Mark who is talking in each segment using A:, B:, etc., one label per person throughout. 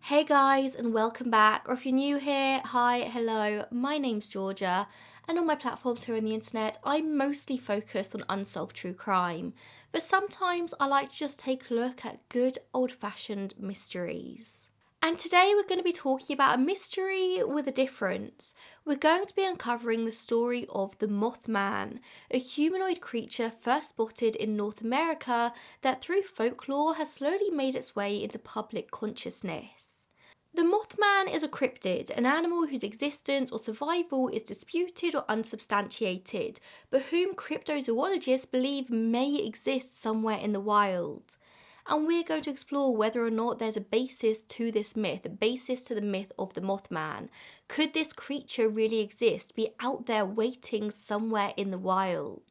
A: Hey guys, and welcome back. Or if you're new here, hi, hello, my name's Georgia, and on my platforms here on the internet, I mostly focus on unsolved true crime, but sometimes I like to just take a look at good old-fashioned mysteries. And today we're going to be talking about a mystery with a difference. We're going to be uncovering the story of the Mothman, a humanoid creature first spotted in North America that through folklore has slowly made its way into public consciousness. The Mothman is a cryptid, an animal whose existence or survival is disputed or unsubstantiated, but whom cryptozoologists believe may exist somewhere in the wild. And we're going to explore whether or not there's a basis to this myth, a basis to the myth of the Mothman. Could this creature really exist, be out there waiting somewhere in the wild?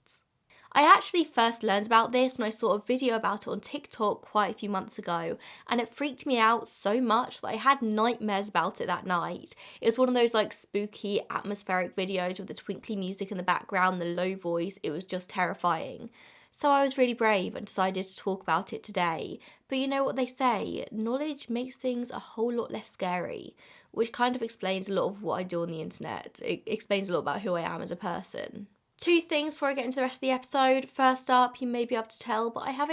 A: I actually first learned about this when I saw a video about it on TikTok quite a few months ago, and it freaked me out so much that I had nightmares about it that night. It was one of those spooky atmospheric videos with the twinkly music in the background, the low voice. It was just terrifying. So I was really brave and decided to talk about it today. But you know what they say, knowledge makes things a whole lot less scary, which kind of explains a lot of what I do on the internet. It explains a lot about who I am as a person. Two things before I get into the rest of the episode. First up, you may be able to tell, but I have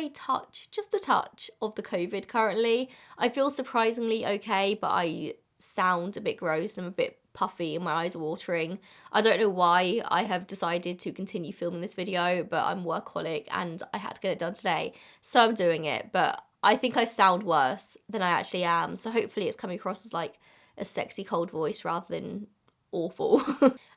A: just a touch of the COVID currently. I feel surprisingly okay, but I sound a bit gross. I'm a bit puffy and my eyes are watering. I don't know why I have decided to continue filming this video, but I'm workaholic and I had to get it done today. So I'm doing it, but I think I sound worse than I actually am. So hopefully it's coming across as a sexy cold voice rather than awful.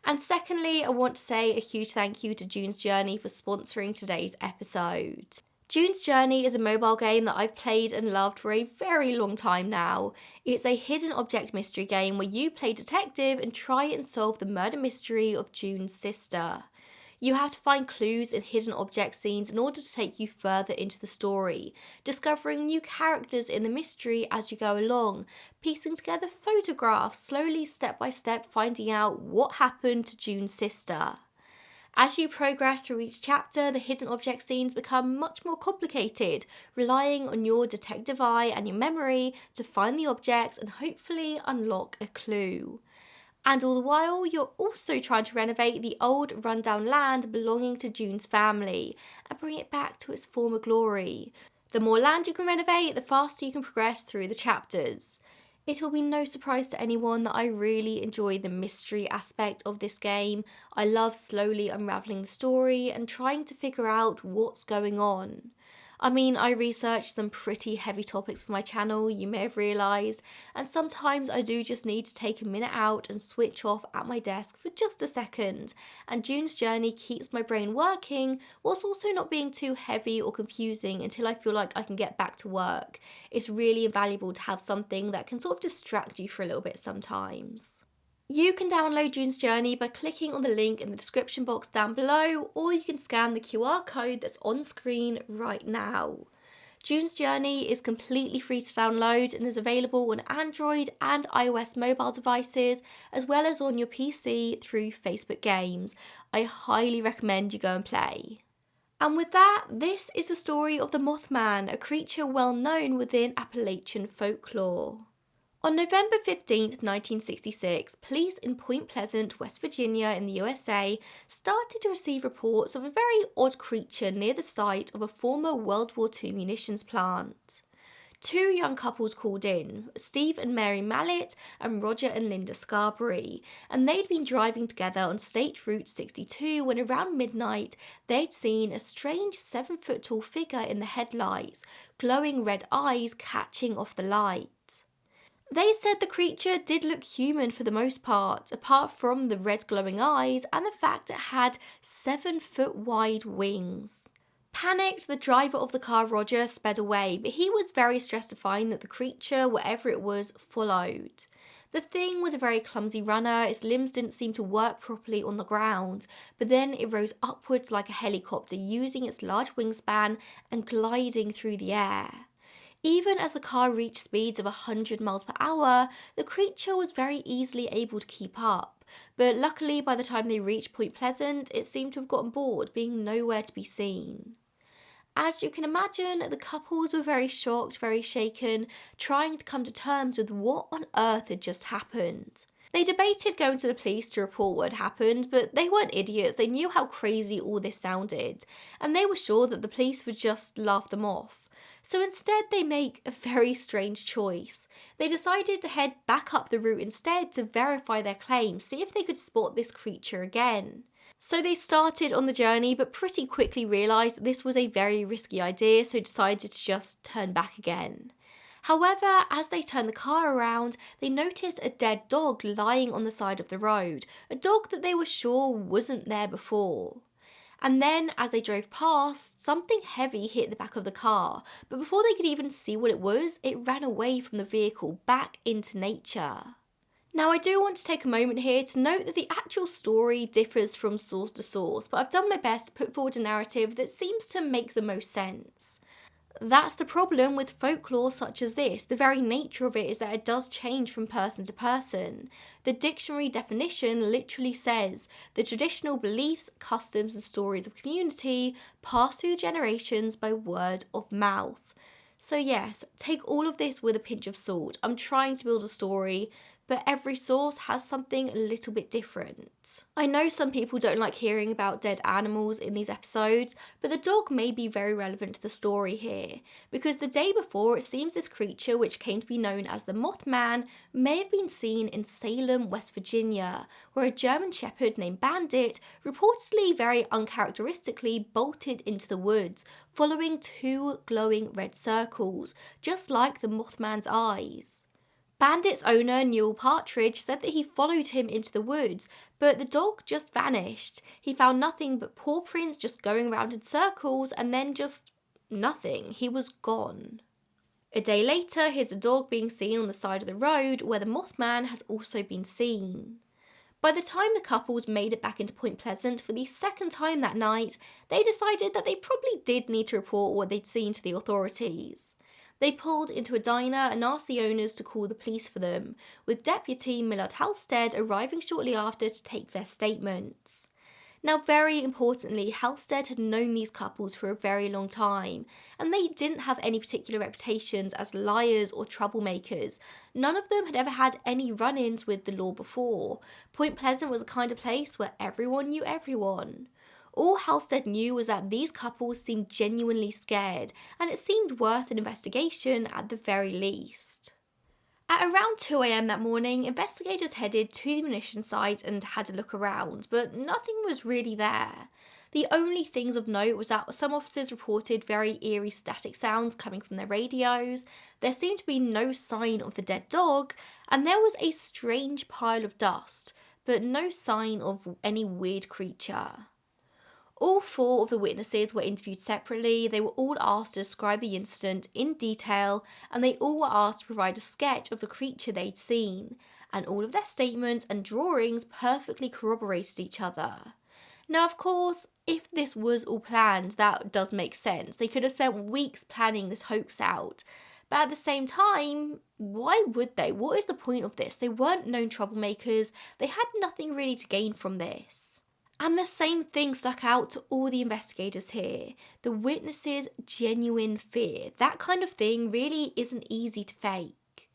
A: And secondly, I want to say a huge thank you to June's Journey for sponsoring today's episode. June's Journey is a mobile game that I've played and loved for a very long time now. It's a hidden object mystery game where you play detective and try and solve the murder mystery of June's sister. You have to find clues in hidden object scenes in order to take you further into the story, discovering new characters in the mystery as you go along, piecing together photographs, slowly step by step finding out what happened to June's sister. As you progress through each chapter, the hidden object scenes become much more complicated, relying on your detective eye and your memory to find the objects and hopefully unlock a clue. And all the while, you're also trying to renovate the old rundown land belonging to June's family and bring it back to its former glory. The more land you can renovate, the faster you can progress through the chapters. It will be no surprise to anyone that I really enjoy the mystery aspect of this game. I love slowly unravelling the story and trying to figure out what's going on. I mean, I researched some pretty heavy topics for my channel, you may have realised, and sometimes I do just need to take a minute out and switch off at my desk for just a second, and June's Journey keeps my brain working whilst also not being too heavy or confusing until I feel like I can get back to work. It's really invaluable to have something that can sort of distract you for a little bit sometimes. You can download June's Journey by clicking on the link in the description box down below, or you can scan the QR code that's on screen right now. June's Journey is completely free to download and is available on Android and iOS mobile devices, as well as on your PC through Facebook Games. I highly recommend you go and play. And with that, this is the story of the Mothman, a creature well known within Appalachian folklore. On November 15th, 1966, police in Point Pleasant, West Virginia in the USA started to receive reports of a very odd creature near the site of a former World War II munitions plant. Two young couples called in, Steve and Mary Mallet and Roger and Linda Scarberry, and they'd been driving together on State Route 62 when around midnight they'd seen a strange 7-foot-tall figure in the headlights, glowing red eyes catching off the light. They said the creature did look human for the most part, apart from the red glowing eyes and the fact it had 7-foot wide wings. Panicked, the driver of the car, Roger, sped away, but he was very stressed to find that the creature, whatever it was, followed. The thing was a very clumsy runner, its limbs didn't seem to work properly on the ground, but then it rose upwards like a helicopter, using its large wingspan and gliding through the air. Even as the car reached speeds of 100 miles per hour, the creature was very easily able to keep up, but luckily by the time they reached Point Pleasant, it seemed to have gotten bored, being nowhere to be seen. As you can imagine, the couples were very shocked, very shaken, trying to come to terms with what on earth had just happened. They debated going to the police to report what had happened, but they weren't idiots. They knew how crazy all this sounded, and they were sure that the police would just laugh them off. So instead, they make a very strange choice. They decided to head back up the route instead to verify their claim, see if they could spot this creature again. So they started on the journey, but pretty quickly realised this was a very risky idea, so decided to just turn back again. However, as they turned the car around, they noticed a dead dog lying on the side of the road, a dog that they were sure wasn't there before. And then, as they drove past, something heavy hit the back of the car, but before they could even see what it was, it ran away from the vehicle back into nature. Now, I do want to take a moment here to note that the actual story differs from source to source, but I've done my best to put forward a narrative that seems to make the most sense. That's the problem with folklore such as this. The very nature of it is that it does change from person to person. The dictionary definition literally says the traditional beliefs, customs and stories of community passed through generations by word of mouth. So yes, take all of this with a pinch of salt. I'm trying to build a story, but every source has something a little bit different. I know some people don't like hearing about dead animals in these episodes, but the dog may be very relevant to the story here, because the day before it seems this creature, which came to be known as the Moth Man, may have been seen in Salem, West Virginia, where a German Shepherd named Bandit reportedly very uncharacteristically bolted into the woods, following two glowing red circles, just like the Mothman's eyes. Bandit's owner, Newell Partridge, said that he followed him into the woods, but the dog just vanished. He found nothing but paw prints just going around in circles, and then just nothing. He was gone. A day later, here's a dog being seen on the side of the road where the Mothman has also been seen. By the time the couples made it back into Point Pleasant for the second time that night, they decided that they probably did need to report what they'd seen to the authorities. They pulled into a diner and asked the owners to call the police for them, with Deputy Millard Halstead arriving shortly after to take their statements. Now, very importantly, Halstead had known these couples for a very long time, and they didn't have any particular reputations as liars or troublemakers. None of them had ever had any run-ins with the law before. Point Pleasant was a kind of place where everyone knew everyone. All Halstead knew was that these couples seemed genuinely scared, and it seemed worth an investigation at the very least. At around 2 a.m. that morning, investigators headed to the munition site and had a look around, but nothing was really there. The only things of note was that some officers reported very eerie static sounds coming from their radios, there seemed to be no sign of the dead dog, and there was a strange pile of dust, but no sign of any weird creature. All four of the witnesses were interviewed separately. They were all asked to describe the incident in detail, and they all were asked to provide a sketch of the creature they'd seen, and all of their statements and drawings perfectly corroborated each other. Now, of course, if this was all planned, that does make sense. They could have spent weeks planning this hoax out. But at the same time, why would they? What is the point of this? They weren't known troublemakers. They had nothing really to gain from this. And the same thing stuck out to all the investigators here. The witnesses' genuine fear. That kind of thing really isn't easy to fake.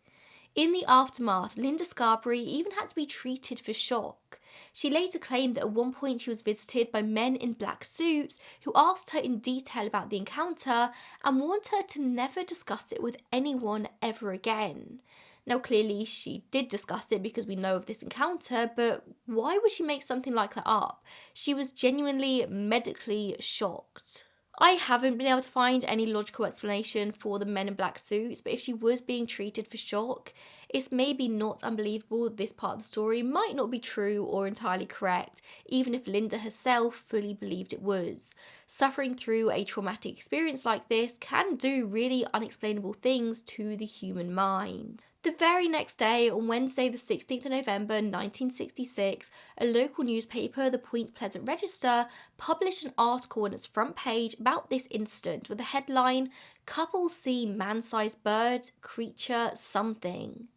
A: In the aftermath, Linda Scarberry even had to be treated for shock. She later claimed that at one point she was visited by men in black suits who asked her in detail about the encounter and warned her to never discuss it with anyone ever again. Now, clearly she did discuss it because we know of this encounter, but why would she make something like that up? She was genuinely medically shocked. I haven't been able to find any logical explanation for the men in black suits, but if she was being treated for shock, it's maybe not unbelievable that this part of the story might not be true or entirely correct, even if Linda herself fully believed it was. Suffering through a traumatic experience like this can do really unexplainable things to the human mind. The very next day, on Wednesday the 16th of November 1966, a local newspaper, the Point Pleasant Register, published an article on its front page about this incident with the headline, "Couple See Man-Sized Bird, Creature, Something."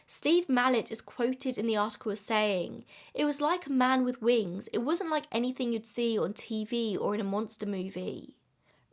A: Steve Mallet is quoted in the article as saying, "It was like a man with wings. It wasn't like anything you'd see on TV or in a monster movie."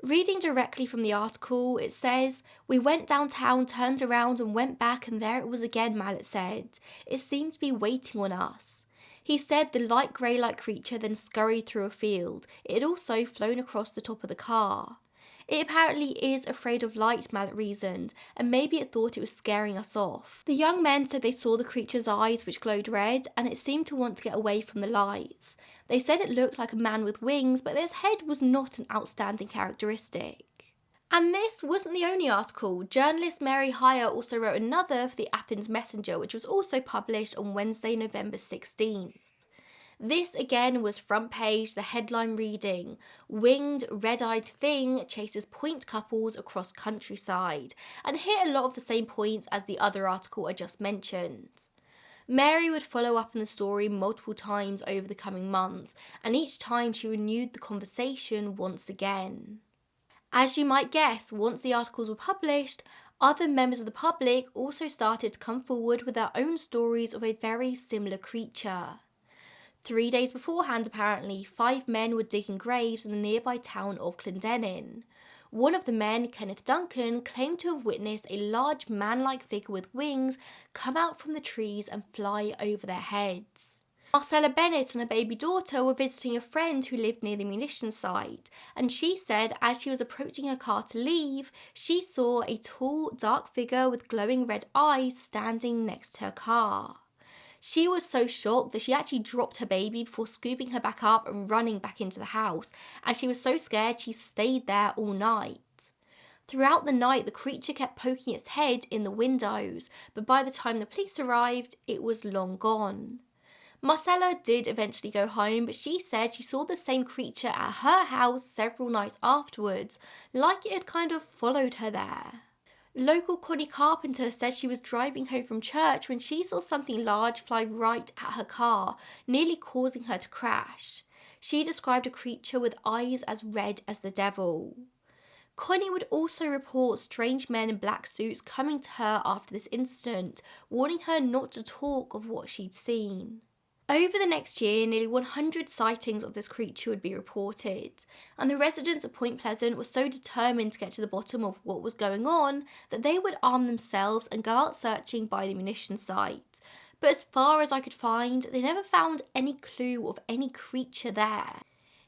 A: Reading directly from the article, it says, "We went downtown, turned around and went back, and there it was again," Mallet said. "It seemed to be waiting on us." He said the light grey-like creature then scurried through a field. It had also flown across the top of the car. "It apparently is afraid of light," Mallet reasoned, "and maybe it thought it was scaring us off." The young men said they saw the creature's eyes, which glowed red, and it seemed to want to get away from the lights. They said it looked like a man with wings, but its head was not an outstanding characteristic. And this wasn't the only article. Journalist Mary Heyer also wrote another for the Athens Messenger, which was also published on Wednesday, November 16th. This again was front page, the headline reading, "Winged, red-eyed thing chases point couples across countryside," and hit a lot of the same points as the other article I just mentioned. Mary would follow up on the story multiple times over the coming months, and each time she renewed the conversation once again. As you might guess, once the articles were published, other members of the public also started to come forward with their own stories of a very similar creature. 3 days beforehand, apparently, 5 men were digging graves in the nearby town of Clendenin. One of the men, Kenneth Duncan, claimed to have witnessed a large man-like figure with wings come out from the trees and fly over their heads. Marcella Bennett and her baby daughter were visiting a friend who lived near the munitions site, and she said as she was approaching her car to leave, she saw a tall, dark figure with glowing red eyes standing next to her car. She was so shocked that she actually dropped her baby before scooping her back up and running back into the house, and she was so scared she stayed there all night. Throughout the night, the creature kept poking its head in the windows, but by the time the police arrived, it was long gone. Marcella did eventually go home, but she said she saw the same creature at her house several nights afterwards, like it had kind of followed her there. Local Connie Carpenter said she was driving home from church when she saw something large fly right at her car, nearly causing her to crash. She described a creature with eyes as red as the devil. Connie would also report strange men in black suits coming to her after this incident, warning her not to talk of what she'd seen. Over the next year, nearly 100 sightings of this creature would be reported, and the residents of Point Pleasant were so determined to get to the bottom of what was going on that they would arm themselves and go out searching by the munitions site. But as far as I could find, they never found any clue of any creature there.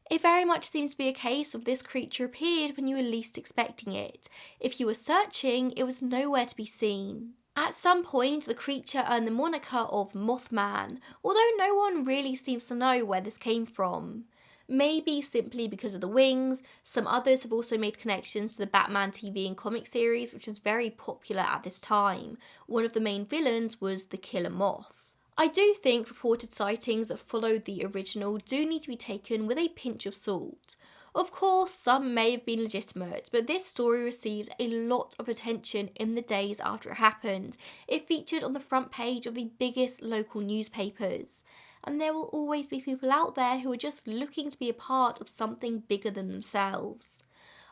A: It very much seems to be a case of this creature appeared when you were least expecting it. If you were searching, it was nowhere to be seen. At some point, the creature earned the moniker of Moth Man, although no one really seems to know where this came from. Maybe simply because of the wings. Some others have also made connections to the Batman TV and comic series, which was very popular at this time. One of the main villains was the Killer Moth. I do think reported sightings that followed the original do need to be taken with a pinch of salt. Of course, some may have been legitimate, but this story received a lot of attention in the days after it happened. It featured on the front page of the biggest local newspapers. And there will always be people out there who are just looking to be a part of something bigger than themselves.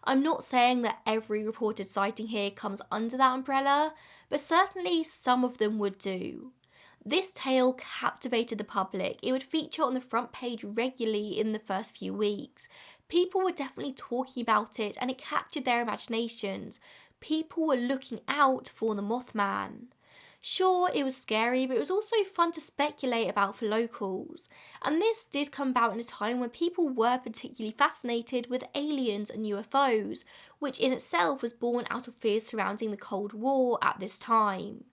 A: I'm not saying that every reported sighting here comes under that umbrella, but certainly some of them would do. This tale captivated the public. It would feature on the front page regularly in the first few weeks. People were definitely talking about it and it captured their imaginations. People were looking out for the Mothman. Sure, it was scary, but it was also fun to speculate about for locals. And this did come about in a time when people were particularly fascinated with aliens and UFOs, which in itself was born out of fears surrounding the Cold War at this time.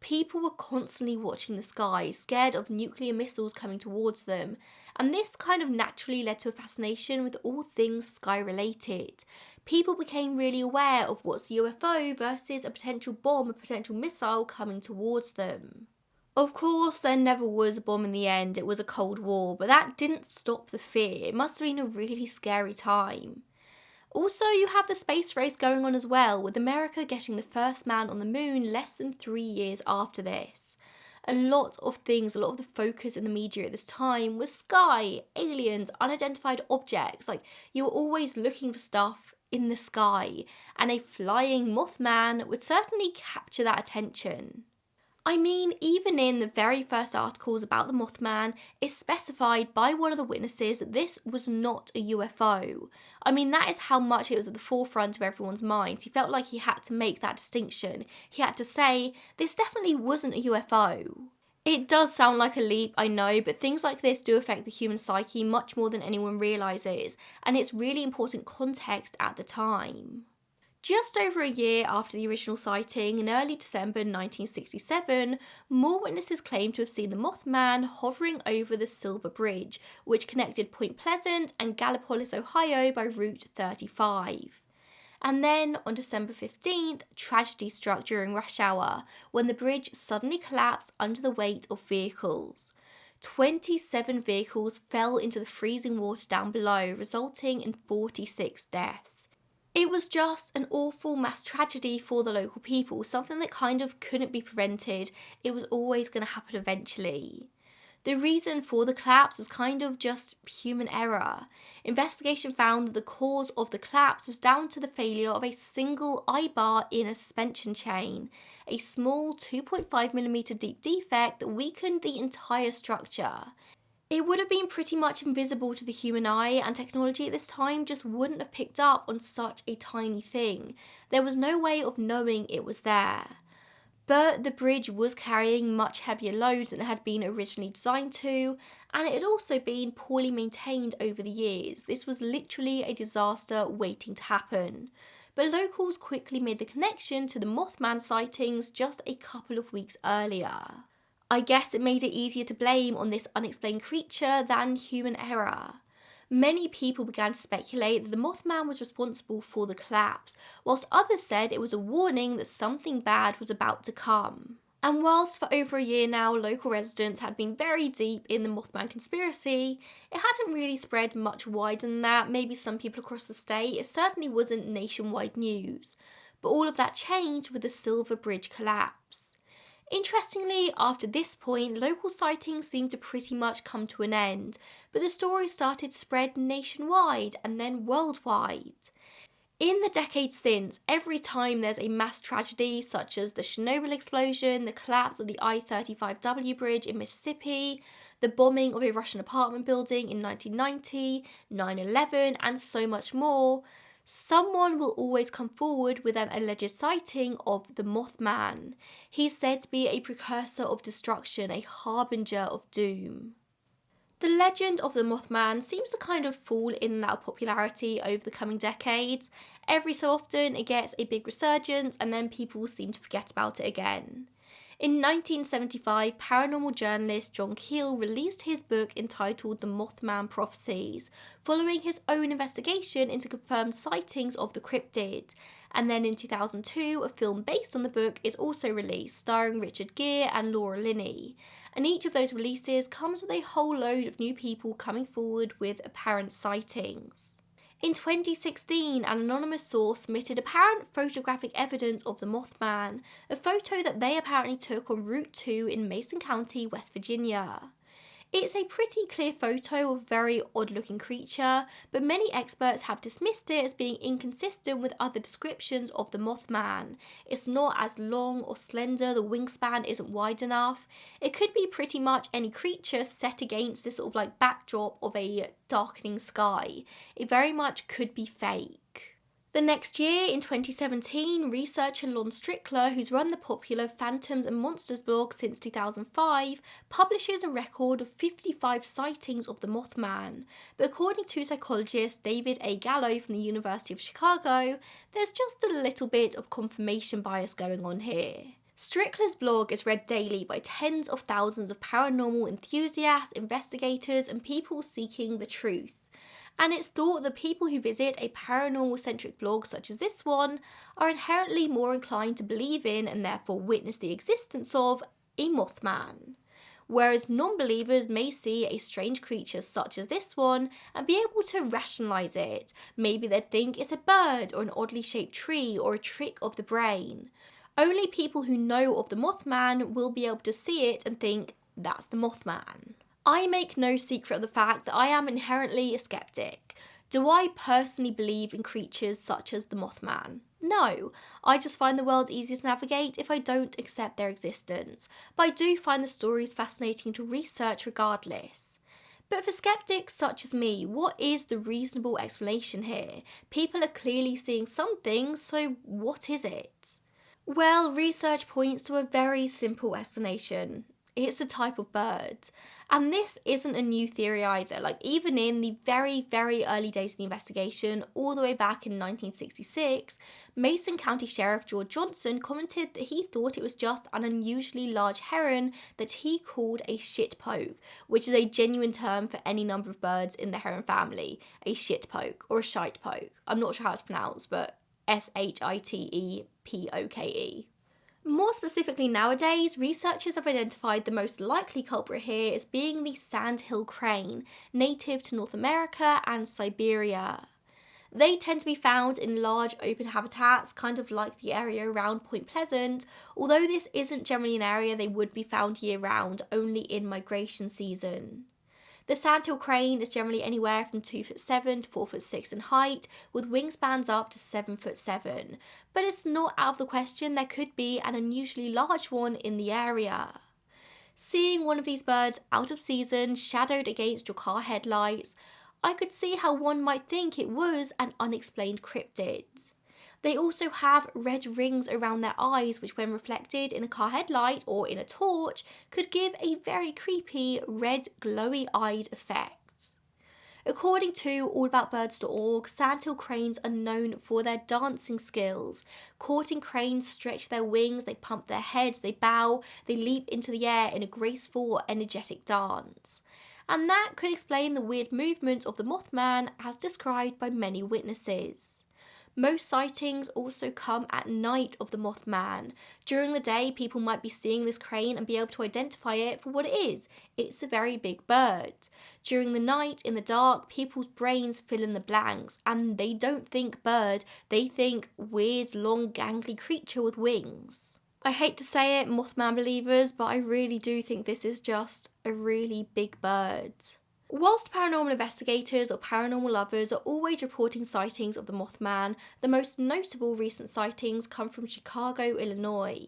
A: People were constantly watching the sky, scared of nuclear missiles coming towards them, and this kind of naturally led to a fascination with all things sky-related. People became really aware of what's a UFO versus a potential bomb, a potential missile coming towards them. Of course, there never was a bomb in the end, it was a Cold War, but that didn't stop the fear. It must have been a really scary time. Also, you have the space race going on as well, with America getting the first man on the moon less than 3 years after this. A lot of the focus in the media at this time was sky, aliens, unidentified objects. Like, you were always looking for stuff in the sky, and a flying Mothman would certainly capture that attention. I mean, even in the very first articles about the Mothman, it's specified by one of the witnesses that this was not a UFO. I mean, that is how much it was at the forefront of everyone's minds. He felt like he had to make that distinction. He had to say, this definitely wasn't a UFO. It does sound like a leap, I know, but things like this do affect the human psyche much more than anyone realises, and it's really important context at the time. Just over a year after the original sighting, in early December 1967, more witnesses claimed to have seen the Mothman hovering over the Silver Bridge, which connected Point Pleasant and Gallipolis, Ohio by Route 35. And then, on December 15th, tragedy struck during rush hour, when the bridge suddenly collapsed under the weight of vehicles. 27 vehicles fell into the freezing water down below, resulting in 46 deaths. It was just an awful mass tragedy for the local people, something that kind of couldn't be prevented. It was always going to happen eventually. The reason for the collapse was kind of just human error. Investigation found that the cause of the collapse was down to the failure of a single eye-bar in a suspension chain, a small 2.5mm deep defect that weakened the entire structure. It would have been pretty much invisible to the human eye, and technology at this time just wouldn't have picked up on such a tiny thing. There was no way of knowing it was there. But the bridge was carrying much heavier loads than it had been originally designed to, and it had also been poorly maintained over the years. This was literally a disaster waiting to happen. But locals quickly made the connection to the Mothman sightings just a couple of weeks earlier. I guess it made it easier to blame on this unexplained creature than human error. Many people began to speculate that the Mothman was responsible for the collapse, whilst others said it was a warning that something bad was about to come. And whilst for over a year now local residents had been very deep in the Mothman conspiracy, it hadn't really spread much wider than that, maybe some people across the state. It certainly wasn't nationwide news. But all of that changed with the Silver Bridge collapse. Interestingly, after this point, local sightings seemed to pretty much come to an end, but the story started to spread nationwide and then worldwide. In the decades since, every time there's a mass tragedy such as the Chernobyl explosion, the collapse of the I-35W bridge in Mississippi, the bombing of a Russian apartment building in 1990, 9/11, and so much more, someone will always come forward with an alleged sighting of the Mothman. He's said to be a precursor of destruction, a harbinger of doom. The legend of the Mothman seems to kind of fall in and out of popularity over the coming decades. Every so often it gets a big resurgence and then people seem to forget about it again. In 1975, paranormal journalist John Keel released his book entitled The Mothman Prophecies, following his own investigation into confirmed sightings of the cryptid. And then in 2002, a film based on the book is also released, starring Richard Gere and Laura Linney. And each of those releases comes with a whole load of new people coming forward with apparent sightings. In 2016, an anonymous source submitted apparent photographic evidence of the Mothman, a photo that they apparently took on Route 2 in Mason County, West Virginia. It's a pretty clear photo of a very odd-looking creature, but many experts have dismissed it as being inconsistent with other descriptions of the Mothman. It's not as long or slender, the wingspan isn't wide enough. It could be pretty much any creature set against this sort of like backdrop of a darkening sky. It very much could be fake. The next year, in 2017, researcher Lon Strickler, who's run the popular Phantoms and Monsters blog since 2005, publishes a record of 55 sightings of the Mothman. But according to psychologist David A. Gallo from the University of Chicago, there's just a little bit of confirmation bias going on here. Strickler's blog is read daily by tens of thousands of paranormal enthusiasts, investigators, and people seeking the truth. And it's thought that people who visit a paranormal-centric blog such as this one are inherently more inclined to believe in and therefore witness the existence of a Mothman. Whereas non-believers may see a strange creature such as this one and be able to rationalise it. Maybe they'd think it's a bird or an oddly shaped tree or a trick of the brain. Only people who know of the Mothman will be able to see it and think, that's the Mothman. I make no secret of the fact that I am inherently a skeptic. Do I personally believe in creatures such as the Mothman? No, I just find the world easier to navigate if I don't accept their existence, but I do find the stories fascinating to research regardless. But for skeptics such as me, what is the reasonable explanation here? People are clearly seeing something, so what is it? Well, research points to a very simple explanation. It's the type of bird. And this isn't a new theory either. Like, even in the very, very early days of the investigation, all the way back in 1966, Mason County Sheriff George Johnson commented that he thought it was just an unusually large heron that he called a shitpoke, which is a genuine term for any number of birds in the heron family. A shitpoke or a shitepoke. I'm not sure how it's pronounced, but Shitepoke. More specifically nowadays, researchers have identified the most likely culprit here as being the Sandhill Crane, native to North America and Siberia. They tend to be found in large open habitats, kind of like the area around Point Pleasant, although this isn't generally an area they would be found year round, only in migration season. The Sandhill Crane is generally anywhere from 2'7" to 4'6" in height, with wingspans up to 7'7", but it's not out of the question there could be an unusually large one in the area. Seeing one of these birds out of season, shadowed against your car headlights, I could see how one might think it was an unexplained cryptid. They also have red rings around their eyes, which when reflected in a car headlight or in a torch could give a very creepy red glowy-eyed effect. According to allaboutbirds.org, Sandhill cranes are known for their dancing skills. Courting cranes stretch their wings, they pump their heads, they bow, they leap into the air in a graceful or energetic dance. And that could explain the weird movement of the Mothman as described by many witnesses. Most sightings also come at night of the Mothman. During the day, people might be seeing this crane and be able to identify it for what it is. It's a very big bird. During the night, in the dark, people's brains fill in the blanks, and they don't think bird, they think weird, long, gangly creature with wings. I hate to say it, Mothman believers, but I really do think this is just a really big bird. Whilst paranormal investigators or paranormal lovers are always reporting sightings of the Mothman, the most notable recent sightings come from Chicago, Illinois.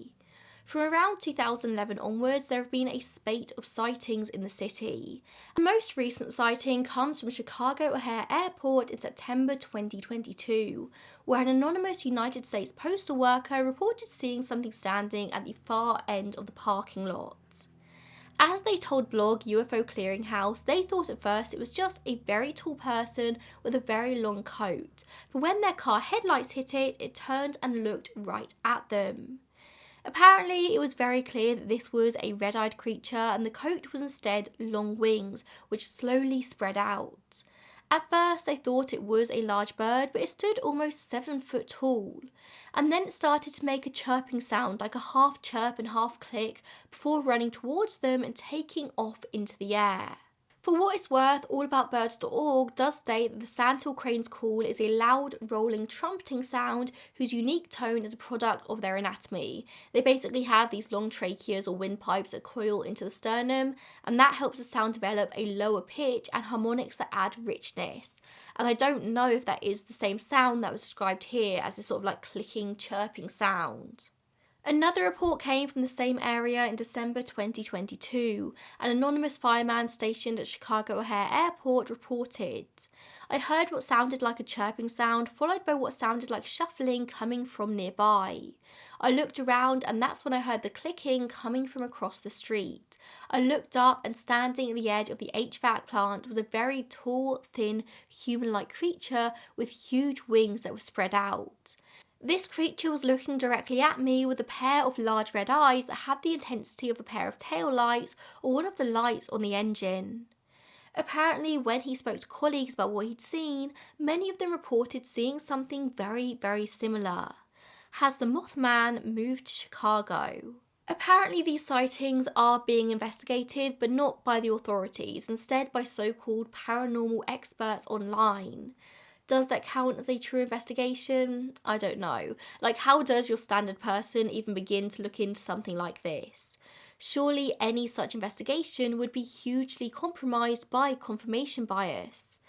A: From around 2011 onwards, there have been a spate of sightings in the city. The most recent sighting comes from Chicago O'Hare Airport in September 2022, where an anonymous United States postal worker reported seeing something standing at the far end of the parking lot. As they told blog UFO Clearinghouse, they thought at first it was just a very tall person with a very long coat, but when their car headlights hit it, it turned and looked right at them. Apparently, it was very clear that this was a red-eyed creature and the coat was instead long wings, which slowly spread out. At first, they thought it was a large bird, but it stood almost 7 foot tall. And then it started to make a chirping sound, like a half chirp and half click, before running towards them and taking off into the air. For what it's worth, allaboutbirds.org does state that the Sandhill crane's call is a loud, rolling, trumpeting sound whose unique tone is a product of their anatomy. They basically have these long tracheas or windpipes that coil into the sternum, and that helps the sound develop a lower pitch and harmonics that add richness. And I don't know if that is the same sound that was described here as a sort of like clicking, chirping sound. Another report came from the same area in December 2022. An anonymous fireman stationed at Chicago O'Hare Airport reported, "I heard what sounded like a chirping sound, followed by what sounded like shuffling coming from nearby. I looked around and that's when I heard the clicking coming from across the street. I looked up and standing at the edge of the HVAC plant was a very tall, thin, human-like creature with huge wings that were spread out. This creature was looking directly at me with a pair of large red eyes that had the intensity of a pair of tail lights or one of the lights on the engine." Apparently, when he spoke to colleagues about what he'd seen, many of them reported seeing something very, very similar. Has the Mothman moved to Chicago? Apparently, these sightings are being investigated, but not by the authorities, instead by so-called paranormal experts online. Does that count as a true investigation? I don't know. Like, how does your standard person even begin to look into something like this? Surely any such investigation would be hugely compromised by confirmation bias.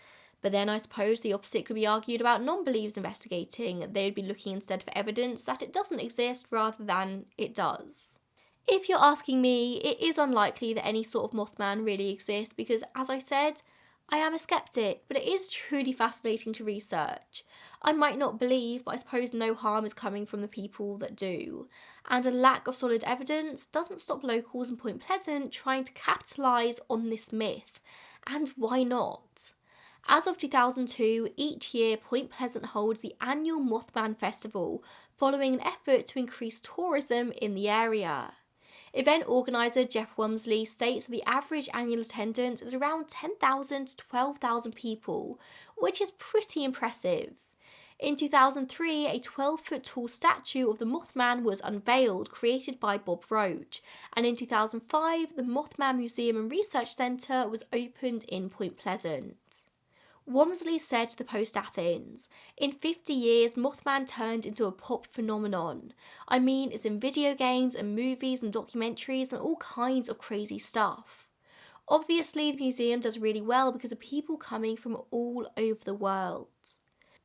A: But then I suppose the opposite could be argued about non-believers investigating. They would be looking instead for evidence that it doesn't exist rather than it does. If you're asking me, it is unlikely that any sort of Mothman really exists because, as I said, I am a skeptic, but it is truly fascinating to research. I might not believe, but I suppose no harm is coming from the people that do. And a lack of solid evidence doesn't stop locals in Point Pleasant trying to capitalise on this myth. And why not? As of 2002, each year Point Pleasant holds the annual Mothman Festival, following an effort to increase tourism in the area. Event organiser Jeff Wamsley states that the average annual attendance is around 10,000 to 12,000 people, which is pretty impressive. In 2003, a 12-foot tall statue of the Mothman was unveiled, created by Bob Roach, and in 2005, the Mothman Museum and Research Centre was opened in Point Pleasant. Wamsley said to the Post Athens, "In 50 years, Mothman turned into a pop phenomenon. I mean, it's in video games and movies and documentaries and all kinds of crazy stuff. Obviously, the museum does really well because of people coming from all over the world."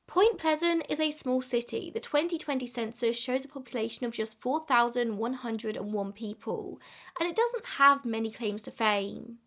A: Point Pleasant is a small city. The 2020 census shows a population of just 4,101 people, and it doesn't have many claims to fame.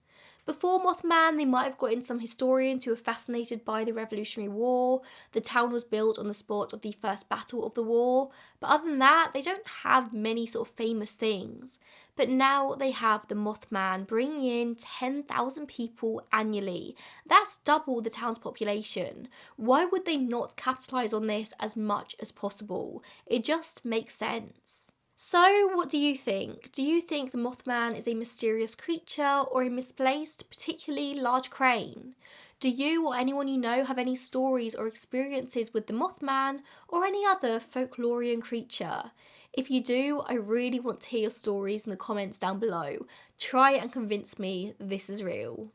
A: Before Mothman, they might have got in some historians who were fascinated by the Revolutionary War. The town was built on the spot of the first battle of the war, but other than that, they don't have many sort of famous things. But now they have the Mothman, bringing in 10,000 people annually. That's double the town's population. Why would they not capitalise on this as much as possible? It just makes sense. So, what do you think? Do you think the Mothman is a mysterious creature or a misplaced, particularly large crane? Do you or anyone you know have any stories or experiences with the Mothman or any other folklorian creature? If you do, I really want to hear your stories in the comments down below. Try and convince me this is real.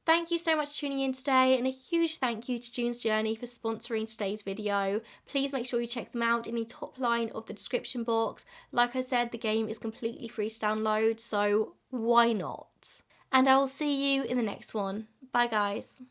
A: Thank you so much for tuning in today, and a huge thank you to June's Journey for sponsoring today's video. Please make sure you check them out in the top line of the description box. Like I said, the game is completely free to download, so why not? And I will see you in the next one. Bye guys.